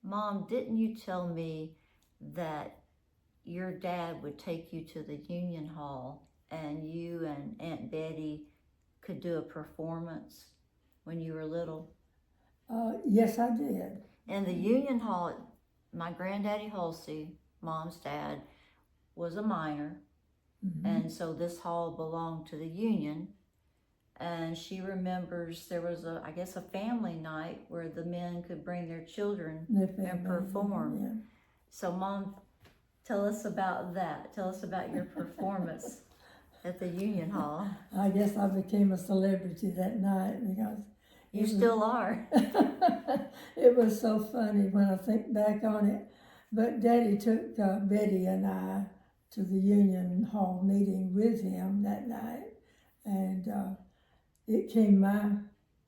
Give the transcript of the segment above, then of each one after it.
Mom, didn't you tell me that your dad would take you to the Union Hall and you and Aunt Betty could do a performance when you were little? Yes, I did. And the Union Hall, my granddaddy Halsey, Mom's dad, was a miner. And so this hall belonged to the Union. And she remembers there was I guess a family night where the men could bring their children and perform. Yeah. So Mom, tell us about that. Tell us about your performance at the Union Hall. I guess I became a celebrity that night because You still are. it was so funny when I think back on it. But Daddy took Betty and I to the Union Hall meeting with him that night, and it came my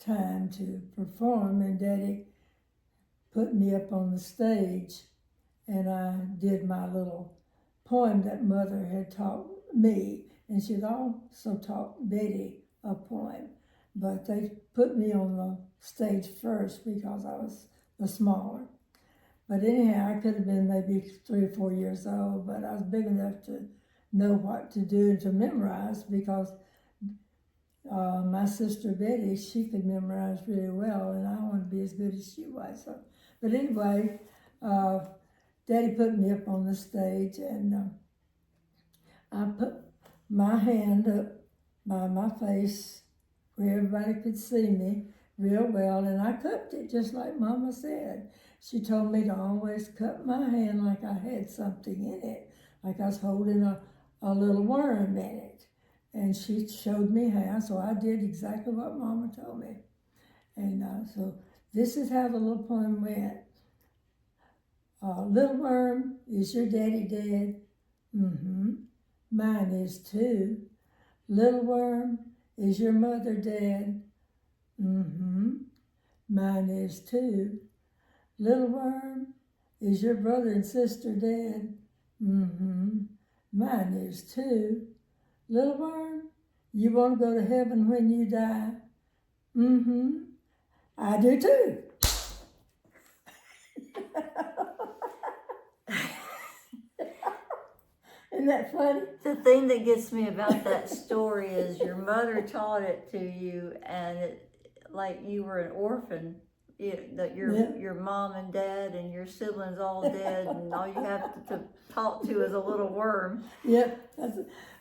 time to perform, and Daddy put me up on the stage, and I did my little poem that Mother had taught me, and she'd also taught Betty a poem. But they put me on the stage first because I was the smaller. But anyhow, I could have been maybe 3 or 4 years old, but I was big enough to know what to do and to memorize because my sister Betty, she could memorize really well, and I wanted to be as good as she was. So, but anyway, Daddy put me up on the stage, and I put my hand up by my face where everybody could see me real well, and I cupped it just like Mama said. She told me to always cup my hand like I had something in it, like I was holding a little worm in it. And she showed me how, so I did exactly what Mama told me. And so this is how the little poem went. Little worm, is your daddy dead? Mm-hmm. Mine is too. Little worm, is your mother dead? Mm-hmm. Mine is too. Little worm, is your brother and sister dead? Mm-hmm. Mine is too. Little worm, you want to go to heaven when you die? Mm-hmm. I do too. Isn't that funny? The thing that gets me about that story is your mother taught it to you, and it, like you were an orphan. That your mom and dad and your siblings all dead, and all you have to talk to is a little worm. Yep,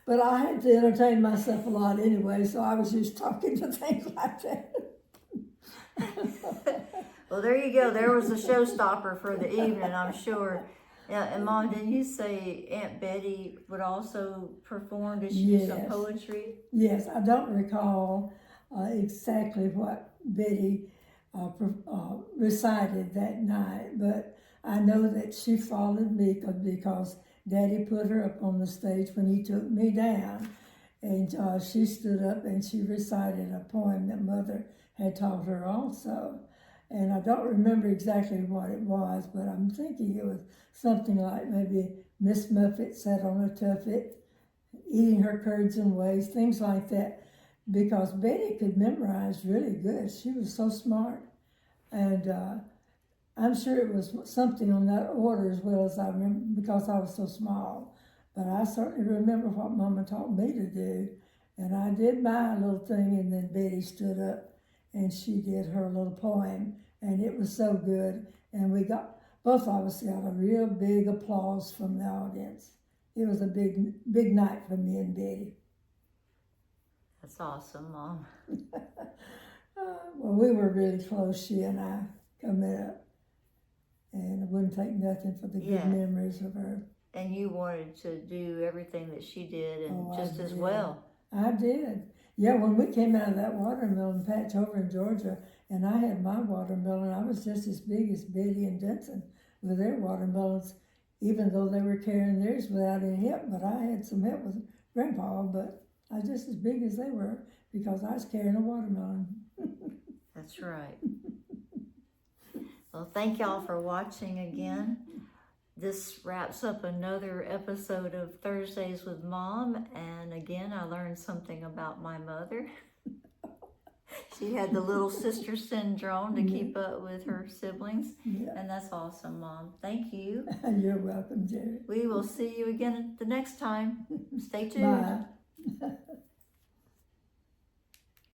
but I had to entertain myself a lot anyway, so I was just talking to things like that. Well, there you go. There was a showstopper for the evening, I'm sure. Yeah, and Mom, didn't you say Aunt Betty would also perform? Did she do some poetry? Yes, I don't recall exactly what Betty recited that night, but I know that she followed me because Daddy put her up on the stage when he took me down, and she stood up and she recited a poem that Mother had taught her also. And I don't remember exactly what it was, but I'm thinking it was something like maybe Miss Muffet sat on a tuffet, eating her curds and whey, things like that, because Betty could memorize really good. She was so smart. And I'm sure it was something on that order as well as I remember because I was so small. But I certainly remember what Mama taught me to do. And I did my little thing, and then Betty stood up and she did her little poem, and it was so good. And both of us got a real big applause from the audience. It was a big night for me and Betty. That's awesome, Mom. Well, we were really close, she and I, coming up. And it wouldn't take nothing for the good memories of her. And you wanted to do everything that she did, and just as well. I did. Yeah, when we came out of that watermelon patch over in Georgia, and I had my watermelon, I was just as big as Betty and Denson with their watermelons, even though they were carrying theirs without any help. But I had some help with Grandpa, but I was just as big as they were because I was carrying a watermelon. That's right. Well, thank y'all for watching again. This wraps up another episode of Thursdays with Mom. And again, I learned something about my mother. She had the little sister syndrome to Yeah. keep up with her siblings, Yeah. and that's awesome, Mom. Thank you. You're welcome, Jerry. We will see you again the next time. Stay tuned. Bye.